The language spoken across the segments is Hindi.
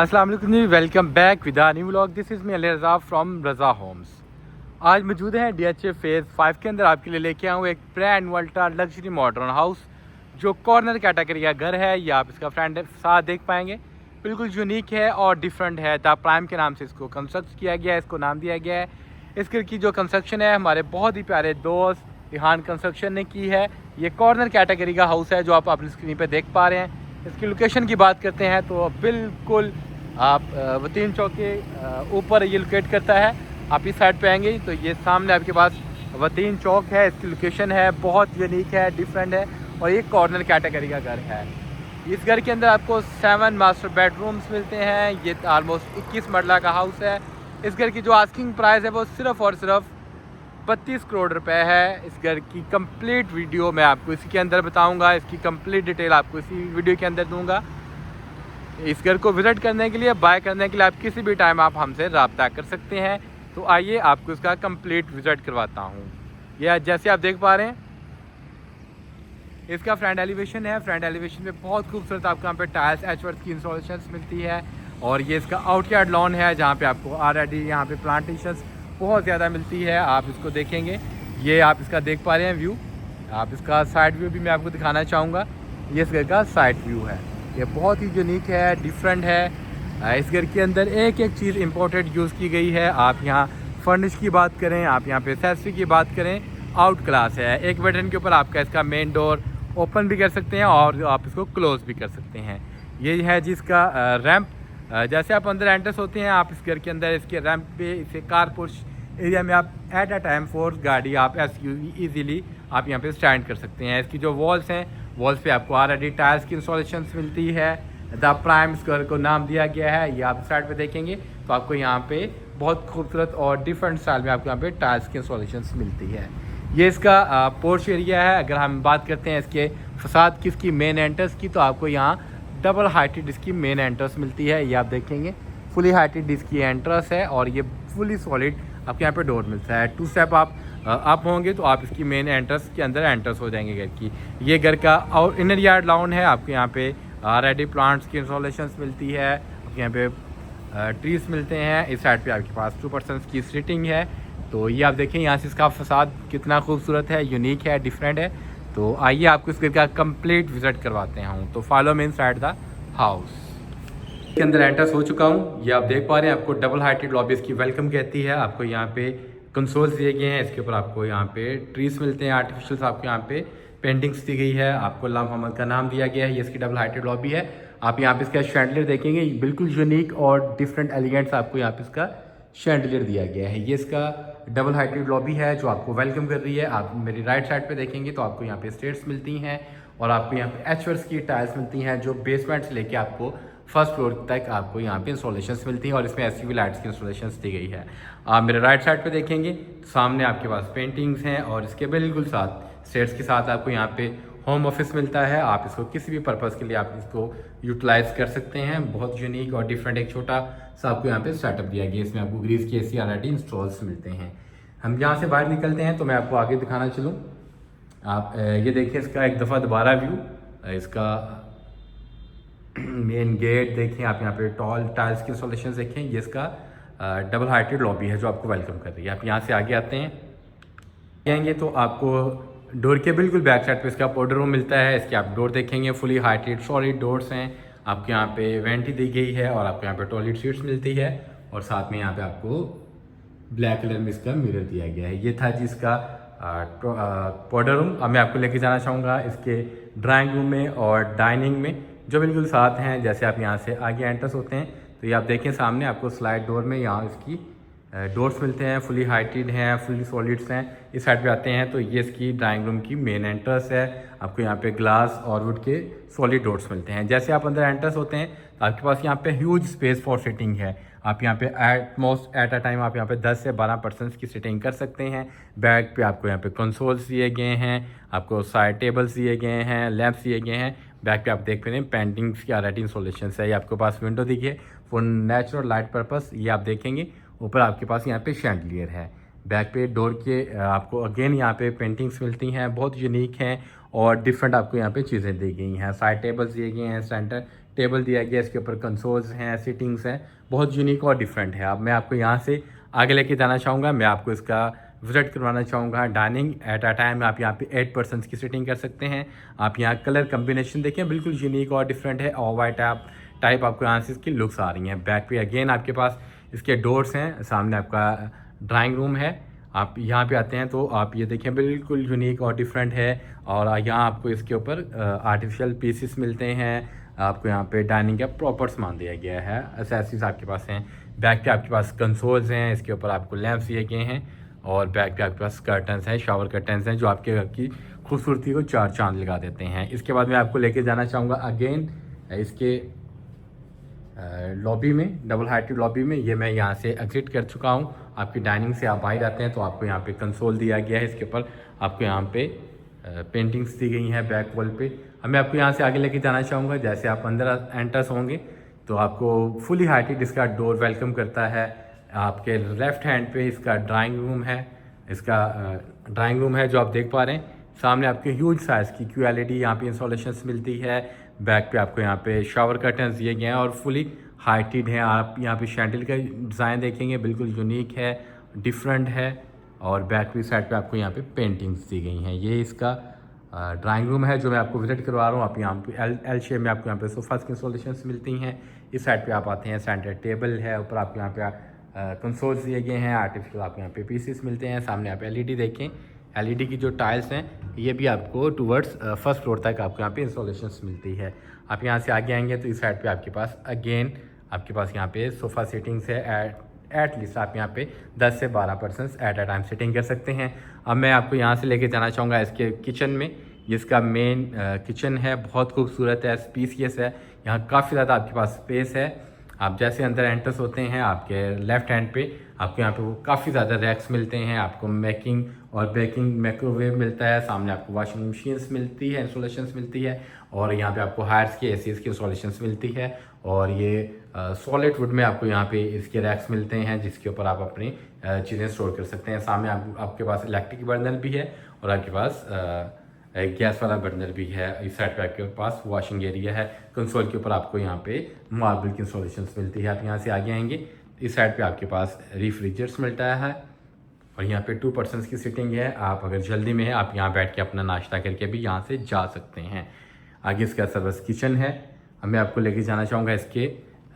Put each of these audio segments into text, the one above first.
अस्सलाम वालेकुम जी, welcome back with new vlog. This is me Ali Raza from Raza homes. आज मौजूद हैं DHA फेज़ 5 के अंदर। आपके लिए लेके आऊँ एक brand ultra luxury modern house जो कॉर्नर कैटेगरी का घर है। ये आप इसका फ्रंट साथ देख पाएंगे, बिल्कुल यूनिक है और डिफरेंट है। द प्राइम के नाम से इसको कंस्ट्रक्ट किया गया है, इसको नाम दिया गया है। इस घर की जो कंस्ट्रक्शन है हमारे बहुत ही प्यारे दोस्त रिहान कंस्ट्रक्शन ने की है। ये कॉर्नर कैटेगरी का हाउस है जो आप अपनी स्क्रीन पर देख पा रहे हैं। इसकी लोकेशन की बात करते हैं तो बिल्कुल आप वतीन चौक के ऊपर ये लोकेट करता है। आप इस साइड पे आएंगे तो ये सामने आपके पास वतीन चौक है। इसकी लोकेशन है बहुत यूनिक है, डिफरेंट है और ये कॉर्नर कैटेगरी का घर है। इस घर के अंदर आपको 7 मास्टर बेडरूम्स मिलते हैं। ये ऑलमोस्ट 21 मरला का हाउस है। इस घर की जो आस्किंग प्राइस है वो सिर्फ़ और सिर्फ 32 करोड़ रुपए है। इस घर की कंप्लीट वीडियो मैं आपको इसी के अंदर बताऊंगा। इसकी कंप्लीट डिटेल आपको इसी वीडियो के अंदर दूंगा। इस घर को विज़िट करने के लिए, बाय करने के लिए आप किसी भी टाइम आप हमसे रब्ता कर सकते हैं। तो आइए आपको इसका कंप्लीट विज़िट करवाता हूँ। यह जैसे आप देख पा रहे हैं इसका फ्रंट एलिवेशन है। फ्रंट एलिवेशन में बहुत खूबसूरत आपको यहाँ पे टाइल्स एचवर्थ की इंस्टॉलेशन मिलती है। और ये इसका आउटयार्ड लॉन है जहाँ पे आपको ऑलरेडी यहाँ पे प्लांटेशंस बहुत ज़्यादा मिलती है। आप इसको देखेंगे, ये आप इसका देख पा रहे हैं व्यू। आप इसका साइड व्यू भी मैं आपको दिखाना चाहूँगा। ये इस घर का साइड व्यू है। ये बहुत ही यूनिक है, डिफरेंट है। इस घर के अंदर एक एक चीज़ इम्पोर्टेड यूज़ की गई है। आप यहाँ फर्निश की बात करें, आप यहाँ पे एक्सेसरी की बात करें, आउट क्लास है। एक बटन के ऊपर आपका इसका मेन डोर ओपन भी कर सकते हैं और आप इसको क्लोज़ भी कर सकते हैं। ये है जिसका रैंप। जैसे आप अंदर एंट्रेंस होते हैं, आप इस घर के अंदर इसके रैंप पे इसे कारपोर्च एरिया में आप एट अ टाइम 4 गाड़ी आप ईजीली आप यहाँ पे स्टैंड कर सकते हैं। इसकी जो वॉल्स हैं, वॉल्स पे आपको ऑलरेडी टाइल्स की इंस्टॉलेशन मिलती है। द प्राइम इस घर को नाम दिया गया है। ये आप साइड पे देखेंगे तो आपको यहाँ पे बहुत खूबसूरत और डिफरेंट स्टाइल में आपको यहाँ पे टाइल्स की इंस्टॉलेशन मिलती है। ये इसका पोर्च एरिया है। अगर हम बात करते हैं इसके फसाद की, इसकी मेन एंट्रेंस की, तो आपको यहाँ डबल हाइटेड इसकी मेन एंट्रेंस मिलती है। ये आप देखेंगे फुली हाइटेड इसकी एंट्रेंस है और ये फुली सॉलिड आपके यहाँ पे डोर मिलता है। 2 स्टेप आप अप होंगे तो आप इसकी मेन एंट्रेंस के अंदर एंट्रेंस हो जाएंगे घर की। ये घर का और इनर यार्ड लाउन है। आपके यहाँ पे रेडी प्लांट्स की इंस्टॉलेशन मिलती है। आपके यहाँ पे ट्रीज मिलते हैं। इस साइड पे आपके पास 2% की सीटिंग है। तो ये आप देखें यहाँ से इसका फसाद कितना खूबसूरत है, यूनिक है, डिफरेंट है। तो आइए आपको इस घर का कंप्लीट विजिट करवाते हैं। तो follow me inside the house. के अंदर एंटर हो चुका हूँ। ये आप देख पा रहे हैं, आपको डबल हाइटेड लॉबी इसकी वेलकम कहती है। आपको यहाँ पे कंसोल्स दिए गए हैं। इसके ऊपर आपको यहाँ पे ट्रीज मिलते हैं आर्टिफिशियल। आपको यहाँ पे पेंटिंग्स दी गई है। आपको अल्लाह मोहम्मद का नाम दिया गया है। ये इसकी डबल हाइटेड लॉबी है। आप यहाँ पे इसका शैंडलियर देखेंगे, बिल्कुल यूनिक और डिफरेंट एलिगेंट्स आपको यहाँ पे इसका शैंडलियर दिया गया है। ये इसका डबल हाइटेड लॉबी है जो आपको वेलकम कर रही है। आप मेरी राइट साइड पे देखेंगे तो आपको यहाँ पे स्टेयर्स मिलती हैं और आपको यहाँ पे एचवर्स की टाइल्स मिलती हैं जो बेसमेंट से लेके आपको फर्स्ट फ्लोर तक आपको यहाँ पे इंस्टॉलेशंस मिलती हैं और इसमें एसयूवी लाइट्स की इंस्टॉलेशंस दी गई है। आप मेरे राइट साइड पे देखेंगे तो सामने आपके पास पेंटिंग्स हैं और इसके बिल्कुल साथ स्टेयर्स के साथ आपको यहाँ पे होम ऑफिस मिलता है। आप इसको किसी भी पर्पज़ के लिए आप इसको यूटिलाइज कर सकते हैं। बहुत यूनिक और डिफरेंट एक छोटा सा आपको यहाँ पे सेटअप दिया गया। इसमें आपको ग्रीस की एसी ऑलरेडी इंस्टॉल्स मिलते हैं। हम यहाँ से बाहर निकलते हैं तो मैं आपको आगे दिखाना चलूँ। आप ये देखिए इसका एक दफ़ा दोबारा व्यू। इसका मेन गेट देखें, आप यहाँ पे टॉल टाइल्स की इंस्टॉलेशन देखें। ये इसका डबल हाइटेड लॉबी है जो आपको वेलकम कर रही है। आप यहाँ से आगे आते हैं, आएंगे तो आपको डोर के बिल्कुल बैक साइड पे इसका पाउडर रूम मिलता है। इसके आप डोर देखेंगे फुली हाइटेड सॉलिड डोर्स हैं। आपको यहाँ पे वेंटी दी गई है और आपको यहाँ पे टॉयलेट सीट्स मिलती है और साथ में यहाँ पे आपको ब्लैक कलर में इसका मिरर दिया गया है। ये था जी इसका पाउडर रूम। अब मैं आपको लेके जाना चाहूँगा इसके ड्राइंग रूम में और डाइनिंग में जो बिल्कुल साथ हैं। जैसे आप यहाँ से आगे एंटर्स होते हैं तो ये आप देखें सामने आपको स्लाइड डोर में यहाँ इसकी डोर्स मिलते हैं, फुली हाइटेड हैं, फुली सॉलिड्स हैं। इस साइड पे आते हैं तो ये इसकी ड्राइंग रूम की मेन एंट्रेंस है। आपको यहाँ पे ग्लास और वुड के सॉलिड डोर्स मिलते हैं। जैसे आप अंदर एंट्रेंस होते हैं तो आपके पास यहाँ पे ह्यूज स्पेस फॉर सिटिंग है। आप यहाँ पे एट अ टाइम आप यहाँ पे 10 से 12% की सिटिंग कर सकते हैं। बैक पे आपको यहाँ पे कंसोल्स दिए गए हैं, आपको साइड टेबल्स दिए गए हैं, लैंप्स दिए गए हैं। बैक पे आप देख रहे हैं पेंटिंग्स की ऑलरेडी इंस्टॉलेशन है। ये आपके पास विंडो दिखिए फॉर नेचुरल लाइट पर्पस। ये आप देखेंगे ऊपर आपके पास यहाँ पे शैंडलियर है। बैक पे डोर के आपको अगेन यहाँ पे पेंटिंग्स मिलती हैं, बहुत यूनिक हैं और डिफरेंट आपको यहाँ पे चीज़ें दी गई हैं। साइड टेबल्स दिए गए हैं, सेंटर टेबल दिया गया है, इसके ऊपर कंसोल्स हैं, सीटिंग्स हैं, बहुत यूनिक और डिफरेंट है। अब मैं आपको यहाँ से आगे लेके जाना चाहूँगा, मैं आपको इसका विजिट करवाना चाहूँगा। डाइनिंग एट अ टाइम आप यहाँ पे 8 पर्सनस की सीटिंग कर सकते हैं। आप यहाँ कलर कम्बिनेशन देखें, बिल्कुल यूनिक और डिफरेंट है। ऑफ वाइट टाइप आपको यहाँ से इसकी लुक्स आ रही हैं। बैक पे अगेन आपके पास इसके डोर्स हैं, सामने आपका ड्राइंग रूम है। आप यहाँ पे आते हैं तो आप ये देखें, बिल्कुल यूनिक और डिफरेंट है। और यहाँ आपको इसके ऊपर आर्टिफिशियल पीसेस मिलते हैं। आपको यहाँ पे डाइनिंग का प्रॉपर सामान दिया गया है, एक्सेसरीज आपके पास हैं। बैक पे आपके पास कंसोल्स हैं, इसके ऊपर आपको लैंप्स दिए गए हैं। और बैक पे आपके पास कर्टन्स हैं, शावर कर्टन्स हैं, जो आपके घर की खूबसूरती को चार चांद लगा देते हैं। इसके बाद मैं आपको लेके जाना चाहूँगा अगेन इसके लॉबी में, डबल हाइटेड लॉबी में। ये मैं यहाँ से एग्जिट कर चुका हूँ। आपकी डाइनिंग से आप बाहर आते हैं तो आपको यहाँ पे कंसोल दिया गया है, इसके ऊपर आपको यहाँ पे पेंटिंग्स दी गई हैं बैक वॉल पे। अब मैं आपको यहाँ से आगे लेके जाना चाहूँगा। जैसे आप अंदर एंटर्स होंगे तो आपको फुली हाइटेड इसका डोर वेलकम करता है। आपके लेफ्ट हैंड पे इसका ड्राइंग रूम है, जो आप देख पा रहे हैं। सामने आपके ह्यूज साइज़ की QLED यहाँ पे इंस्टॉलेशंस मिलती है। बैक पे आपको यहाँ पे शावर कर्टन्स दिए गए हैं और फुली हाइटेड हैं। आप यहाँ पे शैंडल का डिज़ाइन देखेंगे, बिल्कुल यूनिक है, डिफरेंट है। और बैक की साइड पे आपको यहाँ पे पेंटिंग्स दी गई हैं। ये इसका ड्राइंग रूम है जो मैं आपको विजिट करवा रहा हूँ। आप यहाँ पे एल शेप में आपको यहाँ पे सोफ़ाज़ की इंस्टॉलेशंस मिलती हैं। इस साइड पे आप आते हैं, सेंटर टेबल है, ऊपर आपको यहाँ पे कंसोल्स दिए गए हैं, आर्टिफिशियल आपको यहाँ पे पीसेस मिलते हैं। सामने आप LED देखें, LED की जो टाइल्स हैं ये भी आपको टूवर्ड्स फर्स्ट फ्लोर तक आपको यहाँ पे इंस्टॉलेशंस मिलती है। आप यहाँ से आगे आएंगे तो इस साइड पे आपके पास अगेन आपके पास यहाँ पे सोफ़ा सीटिंग्स है। एट लीस्ट आप यहाँ पे 10 से 12 persons at a time sitting कर सकते हैं। अब मैं आपको यहाँ से लेके जाना चाहूँगा इसके किचन में। जिसका मेन किचन है, बहुत खूबसूरत है, स्पेसियस है। यहाँ काफ़ी ज़्यादा आपके पास स्पेस है। आप जैसे अंदर एंटर्स होते हैं, आपके लेफ़्ट हैंड पे आपको यहाँ पे वो काफ़ी ज़्यादा रैक्स मिलते हैं। आपको मेकिंग और बेकिंग माइक्रोवेव मिलता है। सामने आपको वॉशिंग मशीन्स मिलती है, इंस्टॉलेशंस मिलती है। और यहाँ पे आपको हायर्स की ACs की इंस्टॉलेशंस मिलती है। और ये सॉलिड वुड में आपको यहाँ पे इसके रैक्स मिलते हैं, जिसके ऊपर आप अपनी चीज़ें स्टोर कर सकते हैं। सामने आपके पास इलेक्ट्रिक बर्नर भी है और आपके पास गैस वाला बर्नर भी है। इस साइड पे आपके पास वॉशिंग एरिया है। कंसोल के ऊपर आपको यहाँ पे मार्बल की इंस्टॉलेशंस मिलती है। आप यहाँ से आगे आएंगे, इस साइड पे आपके पास रेफ्रिजरेटर्स मिलता है। और यहाँ पे 2 पर्सनस की सीटिंग है। आप अगर जल्दी में है आप यहाँ बैठ के अपना नाश्ता करके भी यहाँ से जा सकते हैं। आगे इसका सर्विस किचन है। अब मैं आपको लेके जाना चाहूँगा इसके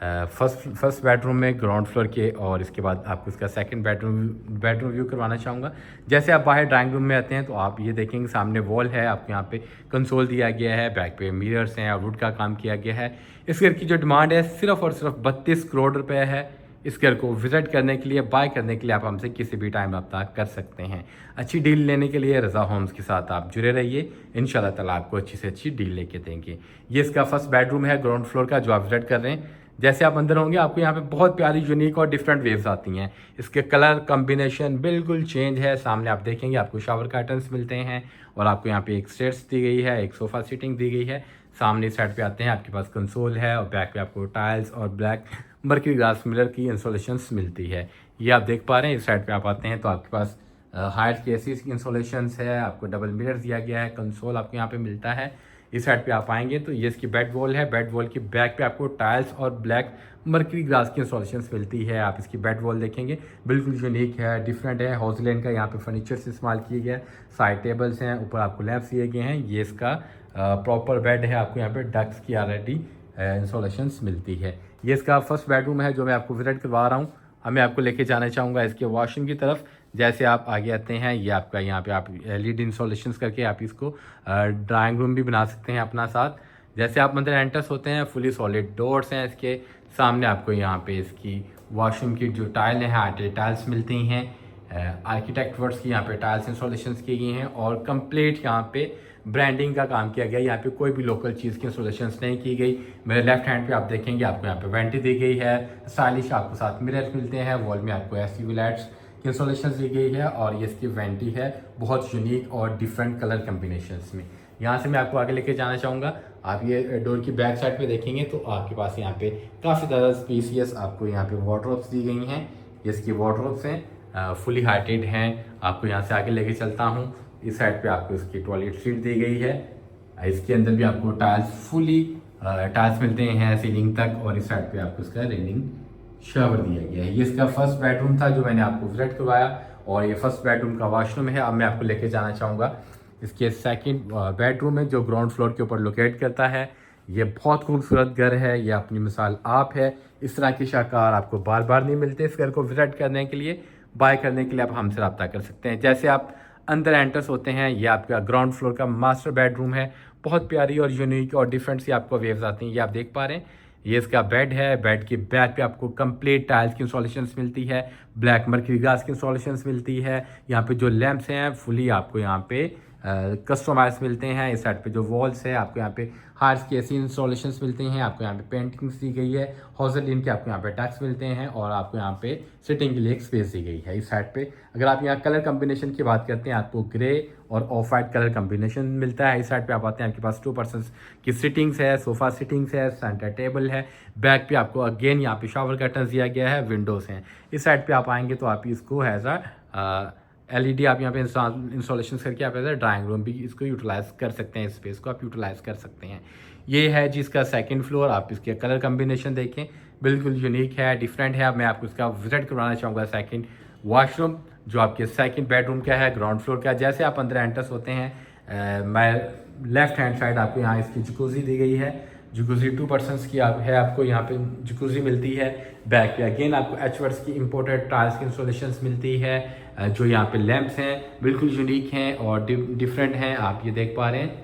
फर्स्ट बेडरूम में, ग्राउंड फ्लोर के। और इसके बाद आपको इसका सेकंड बेडरूम व्यू करवाना चाहूँगा। जैसे आप बाहर ड्राइंग रूम में आते हैं तो आप ये देखेंगे सामने वॉल है, आपको यहाँ पे कंसोल दिया गया है, बैक पे मिरर्स हैं और वुड का काम किया गया है। इस घर की जो डिमांड है सिर्फ और सिर्फ 32 करोड़ रुपये है। इस घर को विज़िट करने के लिए, बाय करने के लिए आप हमसे किसी भी टाइम रब्ता कर सकते हैं। अच्छी डील लेने के लिए रज़ा होम्स के साथ आप जुड़े रहिए, इंशाल्लाह ताला आपको अच्छी से अच्छी डील लेके देंगे। ये इसका फर्स्ट बेडरूम है ग्राउंड फ्लोर का, जो आप विज़िट कर रहे हैं। जैसे आप अंदर होंगे आपको यहाँ पे बहुत प्यारी यूनिक और डिफरेंट वेव्स आती हैं। इसके कलर कम्बिनेशन बिल्कुल चेंज है। सामने आप देखेंगे आपको शावर कर्टन्स मिलते हैं और आपको यहाँ पे एक स्टेयर्स दी गई है, एक सोफ़ा सीटिंग दी गई है। सामने साइड पे आते हैं, आपके पास कंसोल है और बैक पे आपको टाइल्स और ब्लैक मर्क्यूरी ग्लास मिरर की इंस्टॉलेशंस मिलती है। ये आप देख पा रहे हैं। इस साइड पे आप आते हैं तो आपके पास हायर की ACs की इंस्टॉलेशंस है। आपको डबल मिरर दिया गया है, कंसोल आपको यहाँ पे मिलता है। इस साइड पे आप आएंगे तो ये इसकी बेड वॉल है। बेड वॉल की बैक पे आपको टाइल्स और ब्लैक मर्क्यूरी ग्लास की इंस्टॉलेशंस मिलती है। आप इसकी बेड वॉल देखेंगे, बिल्कुल यूनिक है, डिफरेंट है। हॉजलैंड का यहाँ पे फर्नीचर से इस्तेमाल किया गया है। साइड टेबल्स हैं, ऊपर आपको लैंप्स दिए गए हैं। ये इसका प्रॉपर बेड है। आपको यहाँ पे डक्स की ऑलरेडी इंस्टॉलेशंस मिलती है। ये इसका फर्स्ट बेडरूम है जो मैं आपको विजिट करवा रहा हूँ। अब मैं आपको लेके जाना चाहूँगा इसके वॉशरूम की तरफ। जैसे आप आगे आते हैं, ये आपका यहाँ पे आप LED इंस्टॉलेशंस करके आप इसको ड्राइंग रूम भी बना सकते हैं अपना साथ। जैसे आप अंदर एंटर्स होते हैं, फुली सॉलिड डोर्स हैं इसके। सामने आपको यहाँ पे इसकी वॉशरूम की जो टाइल है, टाइल्स मिलती हैं। आर्किटेक्ट वर्क्स की यहाँ पे टाइल्स इंस्टॉलेशंस की गई हैं और कंप्लीट यहाँ पे ब्रांडिंग का काम किया गया। यहाँ पे कोई भी लोकल चीज़ की इंस्टॉलेशंस नहीं की गई। मेरे लेफ्ट हैंड पे आप देखेंगे आपको यहाँ पे वेंटी दी गई है, स्टाइलिश आपको साथ मिरर मिलते हैं। वॉल में आपको SUV लाइट्स की इंस्टॉलेशंस दी गई है और ये इसकी वेंटी है, बहुत यूनिक और डिफरेंट कलर कम्बिनेशंस में। यहाँ से मैं आपको आगे लेके जाना चाहूँगा। आप ये डोर की बैक साइड पे देखेंगे तो आपके पास यहाँ पे काफ़ी ज़्यादा स्पेसियस आपको यहाँ पे वार्डरोब्स दी गई हैं। ये इसकी वार्डरोब्स हैं, फुली हाइटेड हैं। आपको यहाँ से आगे लेके चलता हूँ। इस साइड पे आपको इसकी टॉयलेट सीट दी गई है। इसके अंदर भी आपको टाइल्स फुली टाइल्स मिलते हैं सीलिंग तक, और इस साइड पे आपको इसका रेनिंग शावर दिया गया है। ये इसका फर्स्ट बेडरूम था जो मैंने आपको विजिट करवाया, और ये फर्स्ट बेडरूम का वॉशरूम है। अब मैं आपको लेके जाना चाहूँगा इसके सेकंड बेडरूम में, जो ग्राउंड फ्लोर के ऊपर लोकेट करता है। ये बहुत खूबसूरत घर है, ये अपनी मिसाल आप है। इस तरह के शाहकार आपको बार बार नहीं मिलते। इस घर को विजिट करने के लिए, बाय करने के लिए आप हमसे रब्ता कर सकते हैं। जैसे आप अंदर एंटर्स होते हैं, ये आपका ग्राउंड फ्लोर का मास्टर बेडरूम है। बहुत प्यारी और यूनिक और डिफरेंट सी आपको वेव्स आती हैं, ये आप देख पा रहे हैं। ये इसका बेड है। बेड के बैक पे आपको कंप्लीट टाइल्स की इंस्टॉलेशंस मिलती है, ब्लैक मर्करी ग्लास की इंस्टॉलेशंस मिलती है। यहाँ पे जो लैंप्स हैं फुली आपको यहाँ पे कस्टमाइज मिलते हैं। इस साइड पे जो वॉल्स है आपको यहाँ पे हार्स की ऐसी इंस्टॉलेशंस मिलते हैं। आपको यहाँ पे पेंटिंग्स दी गई है, हॉजलिन के आपको यहाँ पे टैक्स मिलते हैं, और आपको यहाँ पे सिटिंग के लिए एक स्पेस दी गई है। इस साइड पे अगर आप यहाँ कलर कम्बिनेशन की बात करते हैं, आपको ग्रे और ऑफ वाइट कलर कम्बिनेशन मिलता है। इस साइड पे आप आते हैं, आपके पास 2 पर्सन्स की सिटिंग्स है, सोफा सिटिंग्स है, सेंटर टेबल है। बैक पे आपको अगेन यहाँ पे शावर कर्टन्स दिया गया है, विंडोज़ हैं। इस साइड पे आप आएंगे तो आप इसको एज अ LED आप यहाँ पे इंस्टॉलेशन करके आप एज अ ड्राइंग रूम भी इसको यूटिलाइज कर सकते हैं। स्पेस को आप यूटिलाइज कर सकते हैं। ये है जिसका सेकंड फ्लोर। आप इसके कलर कम्बिनेशन देखें, बिल्कुल यूनिक है, डिफरेंट है। अब मैं आपको इसका विजिट करवाना चाहूँगा सेकंड वॉशरूम, जो आपके सेकंड बेडरूम का है, ग्राउंड फ्लोर का। जैसे आप अंदर एंटर्स होते हैं, मैं लेफ्ट हैंड साइड आपको यहाँ इसकी जकूजी दी गई है। जकूजी 2 पर्सन्स की है, आपको यहाँ पे जकूजी मिलती है। बैक पे अगेन आपको एचवर्ड्स की इंपोर्टेड टाइल्स की इंस्टॉलेशंस मिलती है। जो यहाँ पे लैंप्स हैं बिल्कुल यूनिक हैं और डिफरेंट हैं, आप ये देख पा रहे हैं।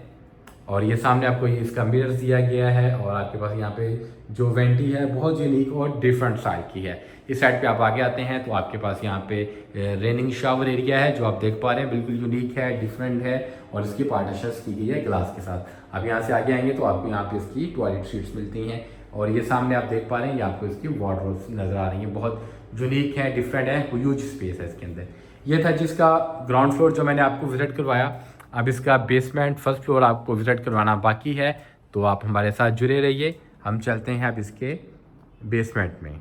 और ये सामने आपको इसका मिरर दिया गया है, और आपके पास यहाँ पे जो वेंटी है बहुत यूनिक और डिफरेंट स्टाइल की है। इस साइड पे आप आगे आते हैं तो आपके पास यहाँ पे रेनिंग शावर एरिया है, जो आप देख पा रहे हैं, बिल्कुल यूनिक है, डिफरेंट है, और इसकी पार्टीशंस की गई है ग्लास के साथ। आप यहाँ से आगे आएंगे तो आपको यहाँ पे इसकी टॉयलेट सीट्स मिलती हैं, और ये सामने आप देख पा रहे हैं, ये आपको इसकी वार्डरोब्स नज़र आ रही हैं। बहुत यूनिक है, डिफरेंट है, ह्यूज स्पेस है इसके अंदर। ये था जिसका ग्राउंड फ्लोर जो मैंने आपको विजिट करवाया। अब इसका बेसमेंट फर्स्ट फ्लोर आपको विजिट करवाना बाकी है, तो आप हमारे साथ जुड़े रहिए। हम चलते हैं अब इसके बेसमेंट में।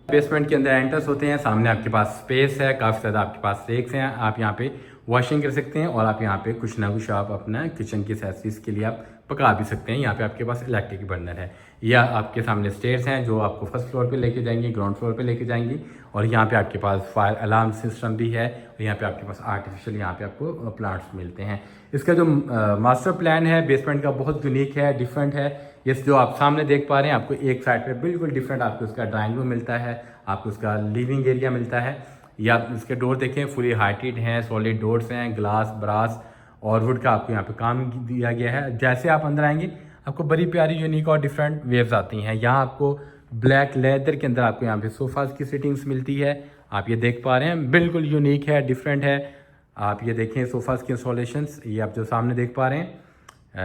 बेसमेंट के अंदर एंटर्स होते हैं, सामने आपके पास स्पेस है, काफ़ी ज़्यादा आपके पास रेक्स हैं। आप यहाँ पे वॉशिंग कर सकते हैं, और आप यहाँ पे कुछ ना कुछ आप अपना किचन की एसेसरीज के लिए आप पका भी सकते हैं। यहाँ पे आपके पास इलेक्ट्रिक बर्नर है, या आपके सामने स्टेयर्स हैं जो आपको फर्स्ट फ्लोर पे लेके जाएंगी, ग्राउंड फ्लोर पे लेके जाएंगी। और यहाँ पे आपके पास फायर अलार्म सिस्टम भी है, और यहाँ पे आपके पास आर्टिफिशियल यहाँ पे आपको प्लांट्स मिलते हैं। इसका जो मास्टर प्लान है बेसमेंट का बहुत यूनिक है, डिफरेंट है। ये जो आप सामने देख पा रहे हैं, आपको एक साइड पे बिल्कुल डिफरेंट आपको इसका ड्राइंग रूम मिलता है, आपको इसका लिविंग एरिया मिलता है। या इसके डोर देखें, फुली हाइटेड हैं, सॉलिड डोर्स हैं, ग्लास, ब्रास और वुड का आपको यहाँ पे काम दिया गया है। जैसे आप अंदर आएंगे आपको बड़ी प्यारी यूनिक और डिफरेंट वेव्स आती हैं। यहाँ आपको ब्लैक लेदर के अंदर आपको यहाँ पे सोफाज की सिटिंग्स मिलती है, आप ये देख पा रहे हैं, बिल्कुल यूनिक है, डिफरेंट है। आप ये देखें सोफाज की इंस्टॉलेशंस, ये आप जो सामने देख पा रहे हैं,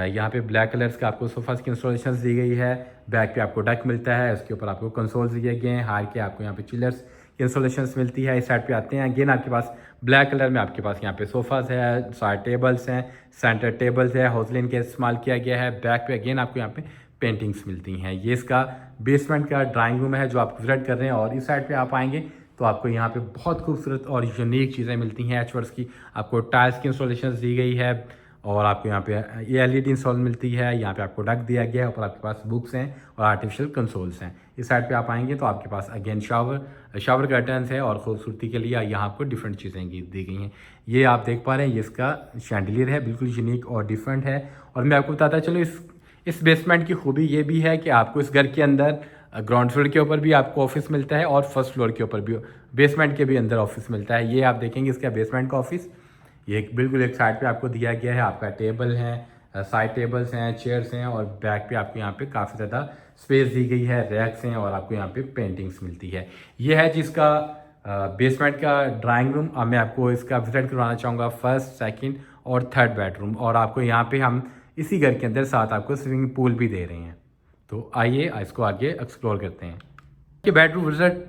यहाँ पे ब्लैक कलर्स का आपको सोफाज की इंस्टॉलेशंस दी गई है। बैक पे आपको डक मिलता है, उसके ऊपर आपको कंसोल्स दिए गए हैं, हार के आपको यहाँ पे चिलर्स की इंस्टॉलेशंस मिलती है। इस साइड पे आते हैं, अगेन आपके पास ब्लैक कलर में आपके पास यहाँ पे सोफाज है, साइड टेबल्स हैं, सेंटर टेबल्स है, हॉजलिन का इस्तेमाल किया गया है। बैक पे अगेन आपको यहाँ पे पेंटिंग्स मिलती हैं। ये इसका बेसमेंट का ड्राइंग रूम है जो आप विजिट कर रहे हैं। और इस साइड पे आप आएंगे तो आपको यहाँ पे बहुत खूबसूरत और यूनिक चीज़ें मिलती हैं एचवर्ड्स की। आपको टाइल्स की इंस्टॉलेशंस दी गई है, और आपको यहाँ पे ये LED इंस्टॉल मिलती है। यहाँ पे आपको डक दिया गया है, ऊपर आपके पास बुक्स हैं और आर्टिफिशियल कंसोल्स हैं। इस साइड पे आप आएंगे तो आपके पास अगेन शावर कर्टन्स है, और खूबसूरती के लिए यहाँ आपको डिफरेंट चीज़ें दी गई हैं। ये आप देख पा रहे हैं, ये इसका शैंडलियर है, बिल्कुल यूनिक और डिफरेंट है। और मैं आपको बताता चलो इस बेसमेंट की खूबी ये भी है कि आपको इस घर के अंदर ग्राउंड फ्लोर के ऊपर भी आपको ऑफिस मिलता है, और फर्स्ट फ्लोर के ऊपर भी बेसमेंट के भी अंदर ऑफिस मिलता है। ये आप देखेंगे इसका बेसमेंट का ऑफिस, ये बिल्कुल एक साइड पे आपको दिया गया है। आपका टेबल है, साइड टेबल्स हैं, चेयर्स हैं, और बैक पे आपको यहाँ पे काफ़ी ज़्यादा स्पेस दी गई है, रैक्स हैं, और आपको यहाँ पे पेंटिंग्स मिलती है। ये है जिसका बेसमेंट का ड्राइंग रूम। अब मैं आपको इसका विजिट करवाना चाहूँगा फर्स्ट, सेकंड और थर्ड बेडरूम। और आपको यहाँ पे हम इसी घर के अंदर साथ आपको स्विमिंग पूल भी दे रहे हैं, तो आइए इसको आगे एक्सप्लोर करते हैं। कि बेडरूम विजिट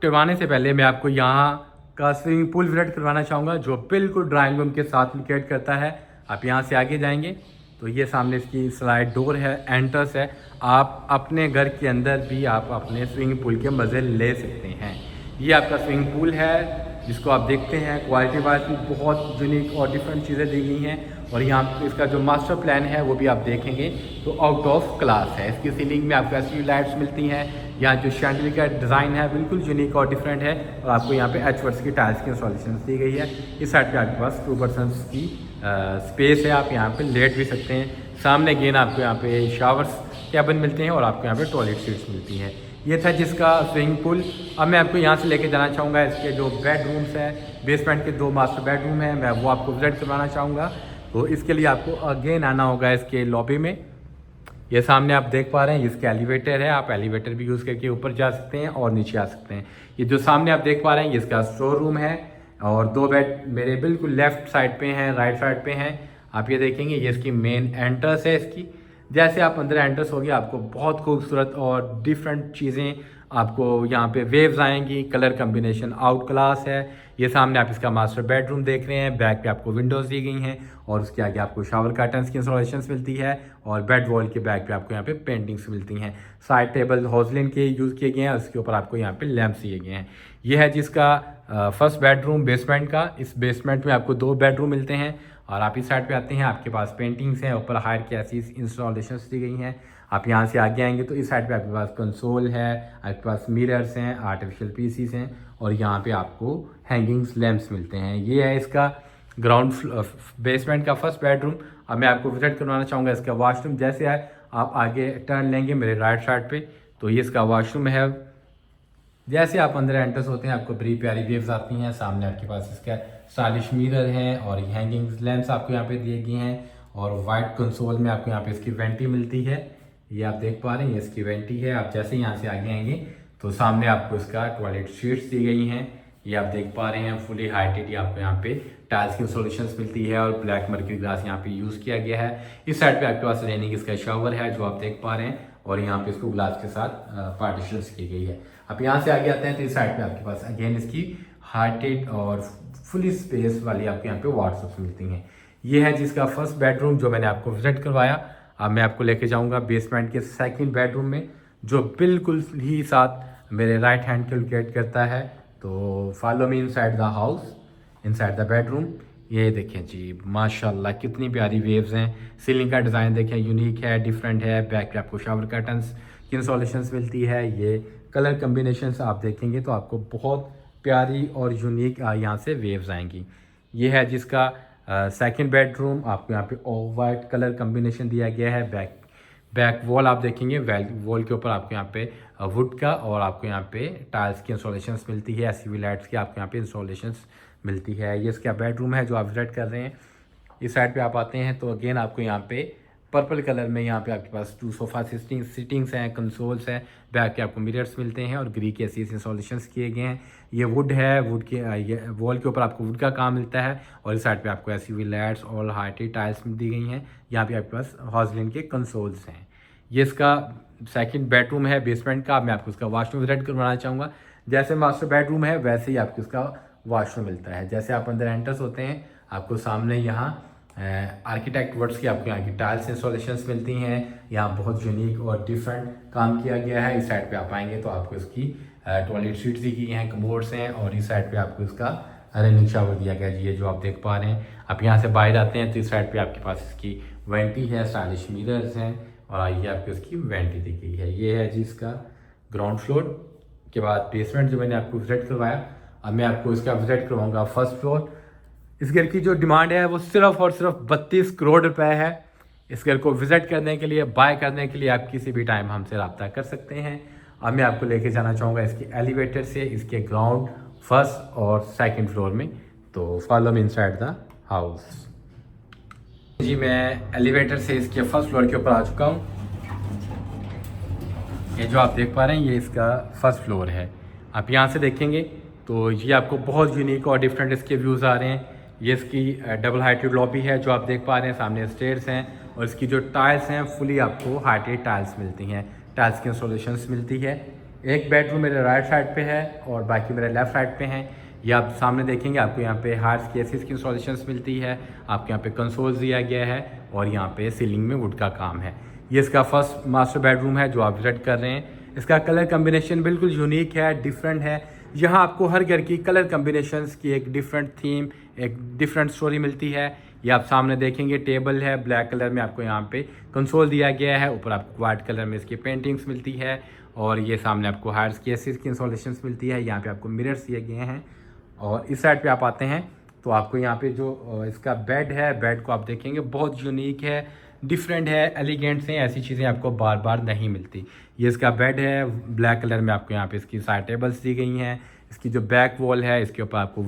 करवाने से पहले मैं आपको यहाँ का स्विमिंग पूल विजिट करवाना चाहूँगा, जो बिल्कुल ड्राइंग रूम के साथ लोकेट करता है। आप यहाँ से आगे जाएंगे तो ये सामने इसकी स्लाइड डोर है, एंट्रेंस है। आप अपने घर के अंदर भी आप अपने स्विमिंग पूल के मज़े ले सकते हैं। ये आपका स्विमिंग पूल है, जिसको आप देखते हैं क्वालिटी वाइज भी बहुत यूनिक और डिफरेंट चीज़ें दी गई हैं। और यहाँ पे इसका जो मास्टर प्लान है वो भी आप देखेंगे तो आउट ऑफ क्लास है। इसकी सीलिंग में आपको एसयू लाइट्स मिलती हैं। यहाँ जो शैंडली का डिज़ाइन है बिल्कुल यूनिक और डिफरेंट है। और आपको यहाँ पे एचवर्ड्स की टाइल्स की इंस्टॉलेशन दी गई है। इस साइड पे आपके पास 2 पर्सन्स की स्पेस है, आप यहाँ पे लेट भी सकते हैं। सामने गेन आपको यहाँ पे शावर्स कैबिन मिलते हैं और आपको यहाँ पे टॉयलेट सीट्स मिलती हैं। ये था जिसका स्विमिंग पूल। अब मैं आपको यहाँ से लेके जाना चाहूँगा इसके जो बेडरूम्स हैं, बेसमेंट के 2 मास्टर बेडरूम हैं, मैं वो आपको विजिट करवाना चाहूँगा। तो इसके लिए आपको अगेन आना होगा इसके लॉबी में। ये सामने आप देख पा रहे हैं इसके एलिवेटर है, आप एलिवेटर भी यूज़ करके ऊपर जा सकते हैं और नीचे आ सकते हैं। ये जो सामने आप देख पा रहे हैं ये इसका स्टोर रूम है और 2 बेड मेरे बिल्कुल लेफ्ट साइड पे हैं, राइट साइड पे हैं। आप ये देखेंगे ये इसकी मेन एंट्रेंस है। इसकी जैसे आप अंदर एंट्रेंस होगी आपको बहुत खूबसूरत और डिफरेंट चीज़ें आपको यहाँ पे वेव्स आएंगी। कलर कम्बिनेशन आउट क्लास है। ये सामने आप इसका मास्टर बेडरूम देख रहे हैं, बैक पे आपको विंडोज़ दी गई हैं और उसके आगे आपको शावर कर्टन्स की इंस्टॉलेशंस मिलती है और बेड वॉल के बैक पे आपको यहाँ पे पेंटिंग्स मिलती हैं। साइड टेबल हॉजलिन के यूज़ किए गए हैं, उसके ऊपर आपको यहाँ पे लैंप्स दिए गए हैं। ये है जिसका फर्स्ट बेडरूम बेसमेंट का। इस बेसमेंट में आपको 2 बेडरूम मिलते हैं और आप इस साइड पे आते हैं, आपके पास पेंटिंग्स हैं, ऊपर हायर की ऐसी इंस्टॉलेशंस दी गई हैं। आप यहाँ से आगे आएंगे तो इस साइड पे आपके पास कंसोल है, आपके पास मिरर्स हैं, आर्टिफिशियल पीसीस हैं और यहाँ पे आपको हैंगिंग्स लैंप्स मिलते हैं। ये है इसका ग्राउंड बेसमेंट का फर्स्ट बेडरूम। अब मैं आपको विजिट करवाना चाहूँगा इसका वॉशरूम। जैसे आप आगे टर्न लेंगे मेरे राइट साइड पे तो ये इसका वॉशरूम है। जैसे आप अंदर एंटर्स होते हैं आपको बड़ी प्यारी वेव्स आती हैं। सामने आपके पास इसका स्टाइलिश मिरर है और हैंगिंग लैंप्स आपको यहाँ पे दिए गए हैं और वाइट कंसोल में आपको यहाँ पे इसकी वेंटी मिलती है। ये आप देख पा रहे हैं, ये इसकी वेंटी है। आप जैसे यहाँ से आगे आएंगे तो सामने आपको इसका टॉयलेट सीट्स दी गई हैं। ये आप देख पा रहे हैं फुली हाइटेड आपको यहाँ पे टाइल्स की सॉल्यूशंस मिलती है और ब्लैक मर्क्यूरी ग्लास यहाँ पे यूज़ किया गया है। इस साइड पे आपके पास रेनिंग इसका शावर है जो आप देख पा रहे हैं और यहाँ पे इसको ग्लास के साथ पार्टीशंस की गई है। आप यहाँ से आगे आते हैं तो इस साइड पे आपके पास अगेन इसकी हाइटेड और फुली स्पेस वाली आपको यहाँ पे वार्डरोब्स मिलती हैं। ये है जिसका फर्स्ट बेडरूम जो मैंने आपको विजिट करवाया। अब मैं आपको लेके जाऊँगा बेसमेंट के सेकेंड बेडरूम में जो बिल्कुल ही साथ मेरे राइट हैंड के लोकेट करता है। तो follow me inside the house, inside the bedroom. ये देखें जी माशाल्लाह कितनी प्यारी वेव्स हैं। सीलिंग का डिज़ाइन देखें यूनिक है, डिफरेंट है। बैक पे आपको शावर कर्टन्स की इंस्टॉलेशंस मिलती है। ये कलर कम्बिनेशंस आप देखेंगे तो आपको बहुत प्यारी और यूनिक यहाँ से वेव्स आएंगी। ये है जिसका सेकंड बेडरूम। आपको यहाँ पे ऑफ वाइट कलर कम्बिनेशन दिया गया है। बैक वॉल आप देखेंगे, वॉल के ऊपर आपको यहाँ पे वुड का और आपको यहाँ पे टाइल्स की इंस्टॉलेशंस मिलती है। एसयूवी लाइट्स की आपको यहाँ पे इंस्टॉलेशंस मिलती है। ये इसका बेडरूम है जो आप विजिट कर रहे हैं। इस साइड पे आप आते हैं तो अगेन आपको यहाँ पे पर्पल कलर में यहाँ पे आपके पास 2 सोफ़ा सिटिंग्स हैं, कंसोल्स हैं। बैक के आपको मिरर्स मिलते हैं और ग्री के ऐसे इंस्टॉलेशंस किए गए हैं। ये वुड है, वुड के ये वॉल के ऊपर आपको वुड का काम मिलता है और इस साइड पे आपको एसयूवी लाइट्स और हाइटेड टाइल्स दी गई हैं। यहाँ पे आपके पास हॉजलिन के कंसोल्स हैं। ये इसका सेकंड बेडरूम है बेसमेंट का। मैं आपको इसका वॉशरूम विजिट करवाना चाहूँगा। जैसे मास्टर बेडरूम है वैसे ही आपको इसका वॉशरूम मिलता है। जैसे आप अंदर एंटर्स होते हैं आपको सामने यहाँ आर्किटेक्ट वर्ड्स की आपको यहाँ की टाइल्स इंस्टॉलेशंस मिलती हैं। यहाँ बहुत यूनिक और डिफरेंट काम किया गया है। इस साइड पे आप आएंगे तो आपको इसकी टॉयलेट सीट्स दी गई हैं, कमोड्स हैं और इस साइड पे आपको इसका रनिंग शावर दिया गया है। ये जो आप देख पा रहे हैं। आप यहाँ से बाहर आते हैं तो इस साइड पे आपके पास इसकी वेंटी है, स्टाइलिश मिरर्स हैं और आइए आपको इसकी वेंटी दी गई है। ये है जी इसका ग्राउंड फ्लोर के बाद बेसमेंट जो मैंने आपको विजिट करवाया। अब मैं आपको इसका विजिट करवाऊँगा फर्स्ट फ्लोर। इस घर की जो डिमांड है वो सिर्फ और सिर्फ 32 करोड़ रुपए है। इस घर को विजिट करने के लिए, बाय करने के लिए आप किसी भी टाइम हमसे रब्ता कर सकते हैं। अब मैं आपको लेके जाना चाहूँगा इसके एलिवेटर से इसके ग्राउंड फर्स्ट और सेकंड फ्लोर में। तो follow me inside the house. जी मैं एलिवेटर से इसके फर्स्ट फ्लोर के ऊपर आ चुका हूँ। ये जो आप देख पा रहे हैं ये इसका फर्स्ट फ्लोर है। आप यहाँ से देखेंगे तो ये आपको बहुत यूनिक और डिफरेंट इसके व्यूज़ आ रहे हैं। ये इसकी डबल हाइटेड लॉबी है जो आप देख पा रहे हैं। सामने स्टेयर्स हैं और इसकी जो टाइल्स हैं फुली आपको हाइटेड टाइल्स मिलती हैं, टाइल्स की इंस्टॉलेशंस मिलती है। एक बेडरूम मेरे राइट साइड पे है और बाकी मेरे लेफ्ट साइड पे हैं। ये आप सामने देखेंगे आपको यहाँ पे हार्स की एसीज की इंस्टॉलेशंस मिलती है। आपके यहाँ पे कंसोल्स दिया गया है और यहाँ पे सीलिंग में वुड का काम है। ये इसका फर्स्ट मास्टर बेडरूम है जो आप विजिट कर रहे हैं। इसका कलर कम्बिनेशन बिल्कुल यूनिक है, डिफरेंट है। यहाँ आपको हर घर की कलर कम्बिनेशंस की एक डिफरेंट थीम, एक डिफरेंट स्टोरी मिलती है। ये आप सामने देखेंगे टेबल है, ब्लैक कलर में आपको यहाँ पे कंसोल दिया गया है, ऊपर आपको वाइट कलर में इसकी पेंटिंग्स मिलती है और ये सामने आपको हार्ड्स की एसिस की इंस्टॉलेशंस मिलती है। यहाँ पे आपको मिरर्स दिए गए हैं और इस साइड पे आप आते हैं तो आपको यहाँ पे जो इसका बेड है, बेड को आप देखेंगे बहुत यूनिक है, डिफरेंट है, एलिगेंट है, ऐसी चीज़ें आपको बार बार नहीं मिलती। ये इसका बेड है, ब्लैक कलर में आपको यहाँ पे इसकी साइड टेबल्स दी गई हैं। इसकी जो बैक वॉल है इसके ऊपर आपको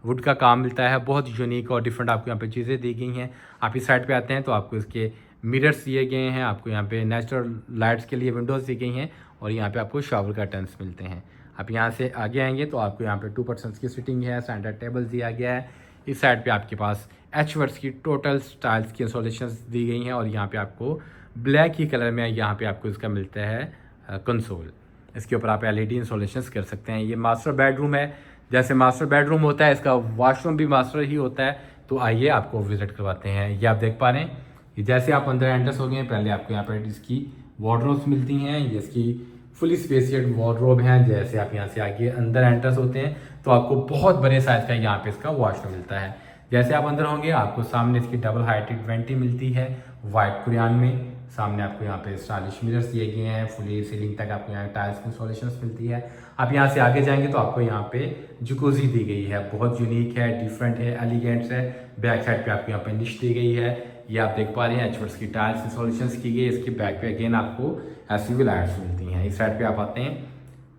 वुड का काम मिलता है, बहुत यूनिक और डिफरेंट आपको यहाँ पे चीज़ें दी गई हैं। आप इस साइड पे आते हैं तो आपको इसके मिरर्स दिए गए हैं, आपको यहाँ पे नेचुरल लाइट्स के लिए विंडोज़ दी गई हैं और यहाँ पे आपको शावर कर्टन्स मिलते हैं। आप यहाँ से आगे आएंगे तो आपको यहाँ पे 2 पर्सन्स की सीटिंग है, सेंटर टेबल दिया गया है। इस साइड पे आपके पास एचवर्ड्स की टोटल स्टाइल्स की इंस्टॉलेशंस दी गई हैं और यहाँ पे आपको ब्लैक ही कलर में यहाँ पे आपको इसका मिलता है कंसोल। इसके ऊपर आप एलईडी इंस्टॉलेशंस कर सकते हैं। ये मास्टर बेडरूम है, जैसे मास्टर बेडरूम होता है इसका वॉशरूम भी मास्टर ही होता है। तो आइए आपको विजिट करवाते हैं। ये आप देख पा रहे हैं, ये जैसे आप अंदर एंटर्स हो गए पहले आपको यहाँ पर इसकी वार्डरोब्स मिलती हैं। ये इसकी फुली स्पेसियड वार्डरोब हैं। जैसे आप यहाँ से आगे अंदर एंटर्स होते हैं तो आपको बहुत बड़े साइज़ का यहाँ पे इसका वॉशरूम मिलता है। जैसे आप अंदर होंगे आपको सामने इसकी डबल हाइटेड वेंटी मिलती है वाइट कुरियान में। सामने आपको यहाँ पे स्टाइलिश मिरर्स दिए गए हैं, फुली सीलिंग तक आपको यहाँ टाइल्स की इंस्टॉलेशंस मिलती है। आप यहाँ से आगे जाएंगे तो आपको यहाँ पे जकूजी दी गई है, बहुत यूनिक है, डिफरेंट है, एलिगेंट्स है। बैक साइड पे आपको यहाँ पे निश दी गई है। ये आप देख पा रहे हैं एचवर्ड्स की टाइल्स इंस्टॉलेशंस की गई। इसकी बैक पे अगेन आपको एसयूवी लाइट्स मिलती हैं। इस साइड पे आप आते हैं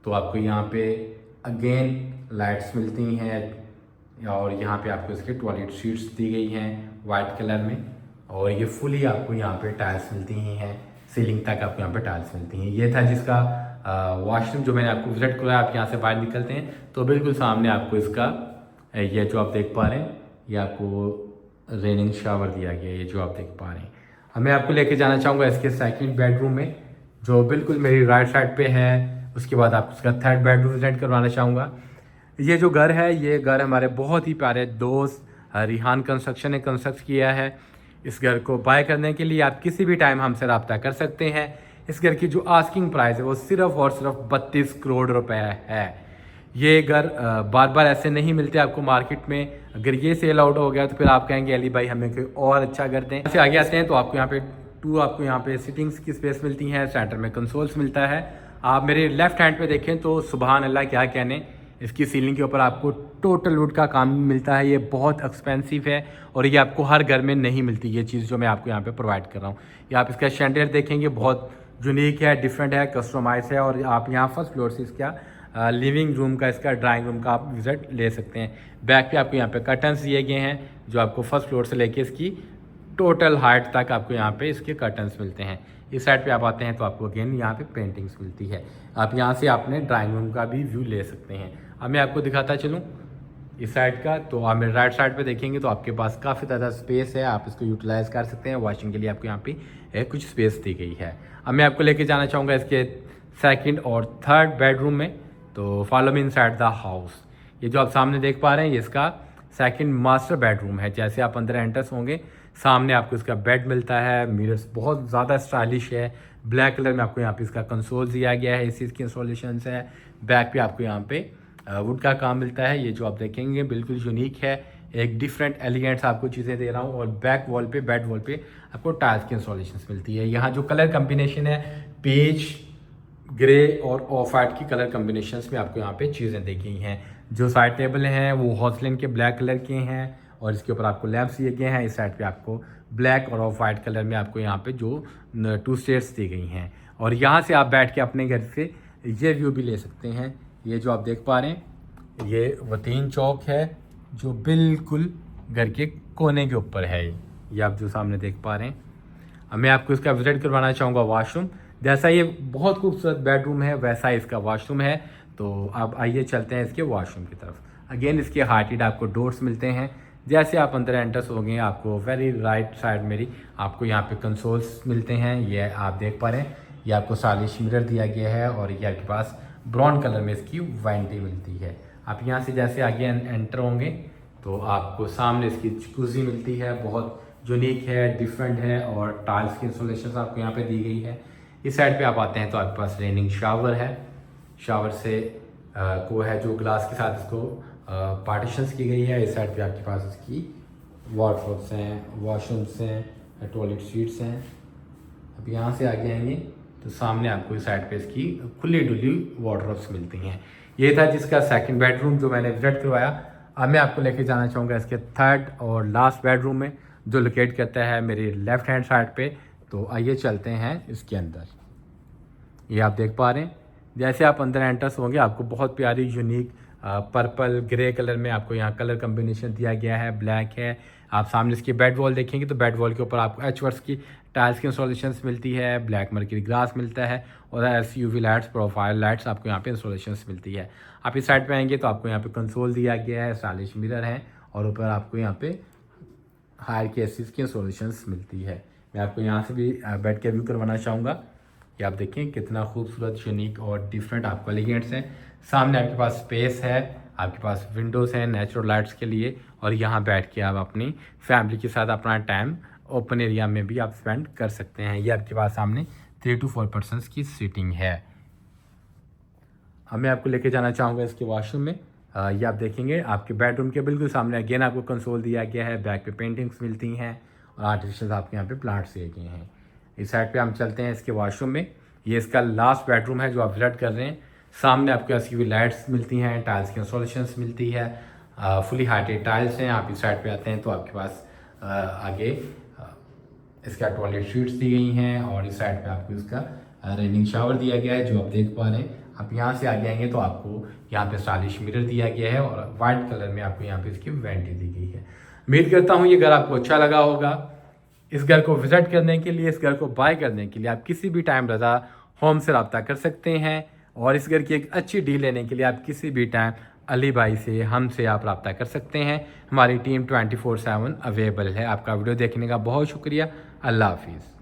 तो आपको यहाँ पे अगेन लाइट्स मिलती हैं और यहाँ पे आपको इसके टॉयलेट सीट्स दी गई हैं वाइट कलर में और ये फुली आपको यहाँ पे टाइल्स मिलती हैं, सीलिंग तक आपको यहाँ पे टाइल्स मिलती हैं। ये था जिसका वॉशरूम जो मैंने आपको विजिट कराया। आप यहाँ से बाहर निकलते हैं तो बिल्कुल सामने आपको इसका ये जो आप देख पा रहे हैं ये आपको रेनिंग शावर दिया गया है, ये जो आप देख पा रहे हैं। अब मैं आपको लेके जाना चाहूँगा इसके सेकंड बेडरूम में जो बिल्कुल मेरी राइट साइड पे है। उसके बाद आपको उसका थर्ड बेडरूम विजिट करवाना चाहूँगा। ये जो घर है ये घर हमारे बहुत ही प्यारे दोस्त रिहान कंस्ट्रक्शन ने कंस्ट्रक्ट किया है। इस घर को बाय करने के लिए आप किसी भी टाइम हमसे रब्ता कर सकते हैं। इस घर की जो आस्किंग प्राइस है वो सिर्फ और सिर्फ 32 करोड़ रुपए है। ये घर बार बार ऐसे नहीं मिलते आपको मार्केट में। अगर ये सेल आउट हो गया तो फिर आप कहेंगे अली भाई हमें कोई और अच्छा घर दें। ऐसे आगे आते हैं तो आपको यहाँ पे आपको यहाँ पे सिटिंग्स की स्पेस मिलती हैं, सेंटर में कंसोल्स मिलता है। आप मेरे लेफ्ट हैंड पे देखें तो सुभान अल्लाह क्या कहने, इसकी सीलिंग के ऊपर आपको टोटल वुड का काम मिलता है। ये बहुत एक्सपेंसिव है और ये आपको हर घर में नहीं मिलती ये चीज़ जो मैं आपको यहाँ पे प्रोवाइड कर रहा हूँ। ये आप इसका शैंडियर देखेंगे बहुत यूनिक है, डिफरेंट है, कस्टमाइज है और आप यहाँ फर्स्ट फ्लोर से इसका लिविंग रूम का, इसका ड्राइंग रूम का आप विजिट ले सकते हैं। बैक पे आपको यहाँ पे कर्टन्स दिए गए हैं जो आपको फर्स्ट फ्लोर से लेके इसकी टोटल हाइट तक आपको यहाँ पे इसके कर्टन्स मिलते हैं। इस साइड पे आप आते हैं तो आपको अगेन यहाँ पे पेंटिंग्स मिलती है। आप यहाँ से अपने ड्राइंग रूम का भी व्यू ले सकते हैं। अब मैं आपको दिखाता चलूँ इस साइड का, तो आप मेरे राइट साइड पे देखेंगे तो आपके पास काफ़ी ज़्यादा स्पेस है, आप इसको यूटिलाइज़ कर सकते हैं। वॉशिंग के लिए आपको यहाँ पे कुछ स्पेस दी गई है। अब मैं आपको लेके जाना चाहूँगा इसके सेकंड और थर्ड बेडरूम में, तो follow me inside the house. ये जो आप सामने देख पा रहे हैं ये इसका सेकंड मास्टर बेडरूम है। जैसे आप अंदर एंटर्स होंगे सामने आपको इसका बेड मिलता है, मिरर्स बहुत ज़्यादा स्टाइलिश है, ब्लैक कलर में आपको यहाँ पे इसका कंसोल दिया गया है, एसी की इंस्टॉलेशंस है। बैक पे आपको यहाँ पे वुड का काम मिलता है। ये जो आप देखेंगे बिल्कुल यूनिक है, एक डिफरेंट एलिगेंट्स आपको चीज़ें दे रहा हूँ। और बैक वॉल पे, बेड वॉल पे आपको टाइल्स की इंस्टॉलेशंस मिलती है। यहाँ जो कलर कम्बिनेशन है पेज, ग्रे और ऑफ वाइट की कलर कम्बिनेशंस में आपको यहाँ पे चीज़ें दी गई हैं। जो साइड टेबल हैं वो हॉसलिन के ब्लैक कलर के हैं और इसके ऊपर आपको लैंप्स दिए गए हैं। इस साइड पे आपको ब्लैक और ऑफ वाइट कलर में आपको यहाँ पे जो 2 स्टेयर्स दी गई हैं और यहाँ से आप बैठ के अपने घर से ये व्यू भी ले सकते हैं। ये जो आप देख पा रहे हैं ये वतीन चौक है जो बिल्कुल घर के कोने के ऊपर है। ये आप जो सामने देख पा रहे हैं। अब मैं आपको इसका विजिट करवाना चाहूँगा वॉशरूम। जैसा ये बहुत खूबसूरत बेडरूम है वैसा इसका वॉशरूम है। तो अब आइए चलते हैं इसके वॉशरूम की तरफ। अगेन इसके हार्टेड आपको डोर्स मिलते हैं। जैसे आप अंदर एंटर्स हो गए आपको वेरी राइट साइड मेरी आपको यहाँ पे कंसोल्स मिलते हैं। ये आप देख पा रहे हैं, ये आपको स्टाइलिश मिरर दिया गया है और ये आपके पास ब्राउन कलर में इसकी वेंटी मिलती है। आप यहाँ से जैसे आगे एंटर होंगे तो आपको सामने इसकी जकूज़ी मिलती है, बहुत यूनिक है, डिफरेंट है और टाइल्स की इंस्टॉलेशन आपको यहाँ पे दी गई है। इस साइड पे आप आते हैं तो आपके पास रेनिंग शावर है। शावर से को है जो ग्लास के साथ इसको पार्टीशंस की गई है। इस साइड पे आपके पास इसकी वार्डरोब्स हैं, वॉशरूम्स हैं, टॉयलेट सीट्स हैं। अब यहाँ से आगे आएंगे तो सामने आपको इस साइड पे इसकी खुली डुली वार्डरोब्स मिलती हैं। ये था जिसका सेकंड बेडरूम जो मैंने विजिट करवाया। अब मैं आपको लेके जाना चाहूँगा इसके थर्ड और लास्ट बेडरूम में, जो लोकेट करता है मेरी लेफ़्ट हैंड साइड पे। तो आइए चलते हैं इसके अंदर। ये आप देख पा रहे हैं, जैसे आप अंदर एंटर्स होंगे आपको बहुत प्यारी यूनिक पर्पल ग्रे कलर में आपको यहाँ कलर कम्बिनेशन दिया गया है, ब्लैक है। आप सामने इसकी बेड वॉल देखेंगे तो बेड वॉल के ऊपर आपको एचवर्स की टाइल्स की इंस्टॉलेशंस मिलती है, ब्लैक मर्करी ग्लास मिलता है और SUV लाइट्स, प्रोफाइल लाइट्स आपको यहाँ पे इंस्टॉलेशंस मिलती है। आप इस साइड पे आएंगे तो आपको यहाँ पे कंसोल दिया गया है, स्टाइलिश मिरर है और ऊपर आपको यहाँ पे हायर केसेस की इंस्टॉलेशंस मिलती है। मैं आपको यहाँ से भी बेड का व्यू करवाना चाहूँगा। ये आप देखें कितना खूबसूरत, यूनिक और डिफरेंट आपको एलिगेंट्स हैं। सामने आपके पास स्पेस है, आपके पास विंडोज़ हैं नेचुरल लाइट्स के लिए और यहाँ बैठ के आप अपनी फैमिली के साथ अपना टाइम ओपन एरिया में भी आप स्पेंड कर सकते हैं। ये आपके पास सामने 3 to 4 पर्सन्स की सीटिंग है। अब मैं आपको लेके जाना चाहूँगा इसके वॉशरूम में। ये आप देखेंगे आपके बेडरूम के बिल्कुल सामने अगेन आपको कंसोल दिया गया है, बैक पे पेंटिंग्स मिलती हैं और आर्टिफिशियल आपके यहाँ पे प्लांट्स दिए गए हैं। इस साइड पे हम चलते हैं इसके वॉशरूम में। ये इसका लास्ट बेडरूम है जो आप विजिट कर रहे हैं। सामने आपके SUV लाइट्स मिलती हैं, टाइल्स की इंस्टॉलेशंस मिलती है, फुली हार्टेड टाइल्स हैं। आप इस साइड पे आते हैं तो आपके पास आगे इसका टॉयलेट सीट्स दी गई हैं और इस साइड पे आपको इसका रेनिंग शावर दिया गया है जो आप देख पा रहे हैं। आप यहाँ से आगे आएंगे तो आपको यहाँ पे स्टाइलिश मिरर दिया गया है और वाइट कलर में आपको यहाँ पे इसकी वेंटी दी गई है। उम्मीद करता हूँ ये घर आपको अच्छा लगा होगा। इस घर को विजिट करने के लिए, इस घर को बाय करने के लिए आप किसी भी टाइम रज़ा होम से रब्ता कर सकते हैं और इस घर की एक अच्छी डील लेने के लिए आप किसी भी टाइम अली भाई से, हमसे आप रब्ता कर सकते हैं। हमारी टीम 24/7 अवेलेबल है। आपका वीडियो देखने का बहुत शुक्रिया। अल्लाह हाफिज़।